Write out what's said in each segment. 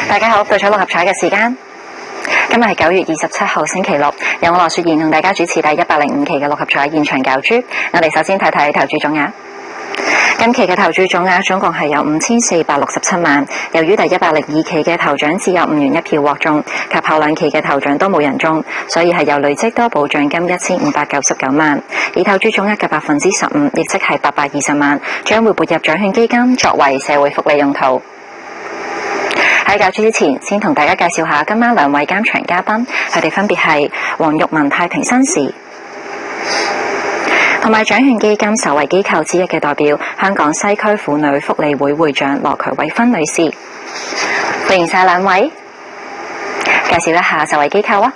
大家好，到咗六合彩嘅時間，今日係9月27號星期六，由我羅雪妍同大家主持第105期嘅六合彩現場攪珠。我哋首先睇睇投注總額。今期嘅投注總額總共係有5467萬，由於第102期嘅頭獎只有5元1票獲中，及後兩期嘅頭獎都冇人中，所以係由累積多寶獎金1599萬，而投注總額嘅15%，亦即係820萬，將會撥入獎券基金作為社會福利用途。喺攪珠之前，先同大家介紹下今晚兩位監場嘉賓，佢哋分別係黃玉文太平紳士，同埋獎券基金受惠機構之一嘅代表，香港西區婦女福利會會長羅渠偉芬女士。歡迎晒兩位，介紹一下受惠機構啊！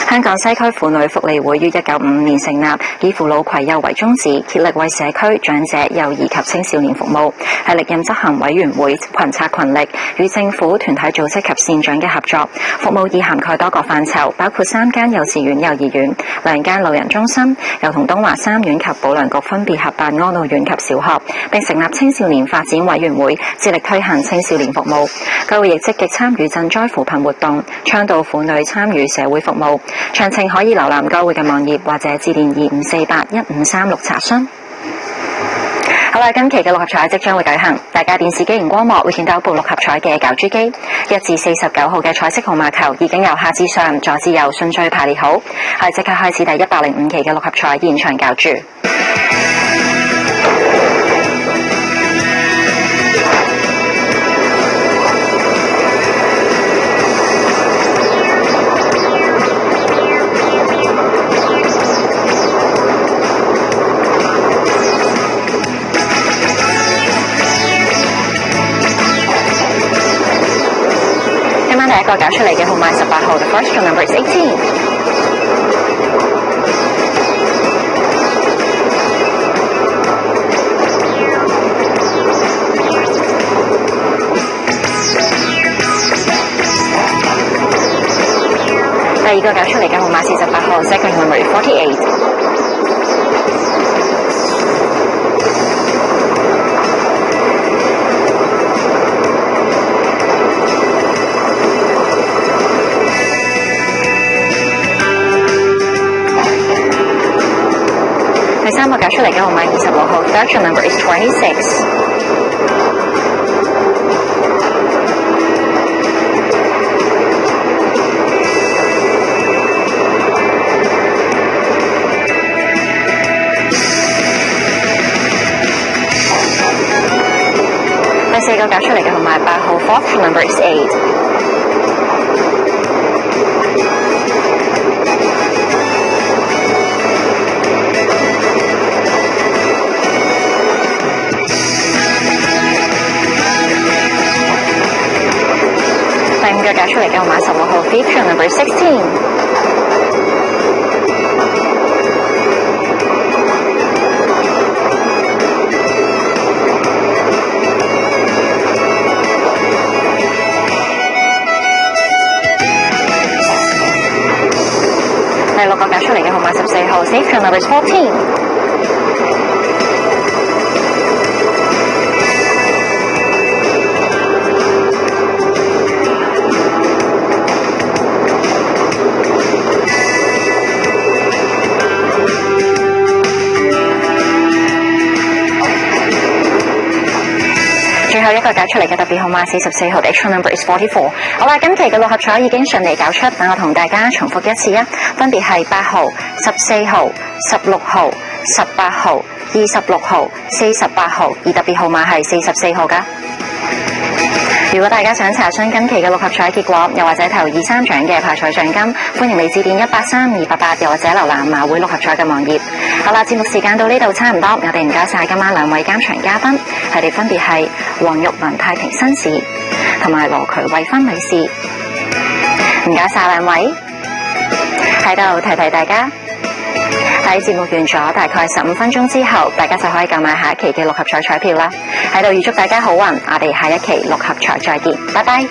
香港西區婦女福利會於1955年成立，以扶老攜幼為宗旨，竭力為社區長者、幼兒及青少年服務，係歷任執行委員會群策群力，與政府、團體組織及善長嘅合作，服務已涵蓋多個範疇，包括3間幼稚園幼兒園、2間老人中心，又同東華三院及保良局分別合辦安老院及小學，並成立青少年發展委員會，致力推行青少年服務。該會亦積極參與賑災扶貧活動，倡導婦女參與社會服務。詳情可以瀏覽該會嘅網頁或者致電25481536查詢。好啦，今期嘅六合彩即將會舉行，大家電視機熒光幕會見到部六合彩嘅攪珠機，1至49號嘅彩色號碼球已經由下至上、左至右順序排列好，係即刻開始第105期嘅六合彩現場攪珠。第一個搞出嚟嘅號碼18號 ，the first draw number is 18。第二個搞出嚟嘅號碼48號 ，second number is 48。第三個搞出嚟嘅號碼26號 ，third draw number is 26。第四個搞出嚟嘅號碼8號 ，fourth draw number is 8。再揀出嚟嘅號碼16號 Feature Number 16。第六個揀出嚟嘅號碼14號 Feature Number 14。最後一個揀出嚟嘅特別號碼44號 ，Extra number is 44。好啦，今期嘅六合彩已經順利搞出，等我同大家重複一次啊，分別係8號、14號、16號、18號、26號、48號，而特別號碼係44號㗎。如果大家想查詢今期嘅六合彩結果，又或者頭2、3獎嘅派彩獎金，歡迎你致電183288，又或者瀏覽馬會六合彩嘅網頁。好啦，節目時間到呢度差唔多，我哋唔該晒今晚兩位監場嘉賓，佢哋分別係黃玉文太平紳士同埋羅渠慧芬女士。唔該晒兩位，喺度提提大家。喺節目完咗大概15分鐘之後，大家就可以購買下一期嘅六合彩彩票啦。喺度預祝大家好運，我哋下一期六合彩再見，拜拜。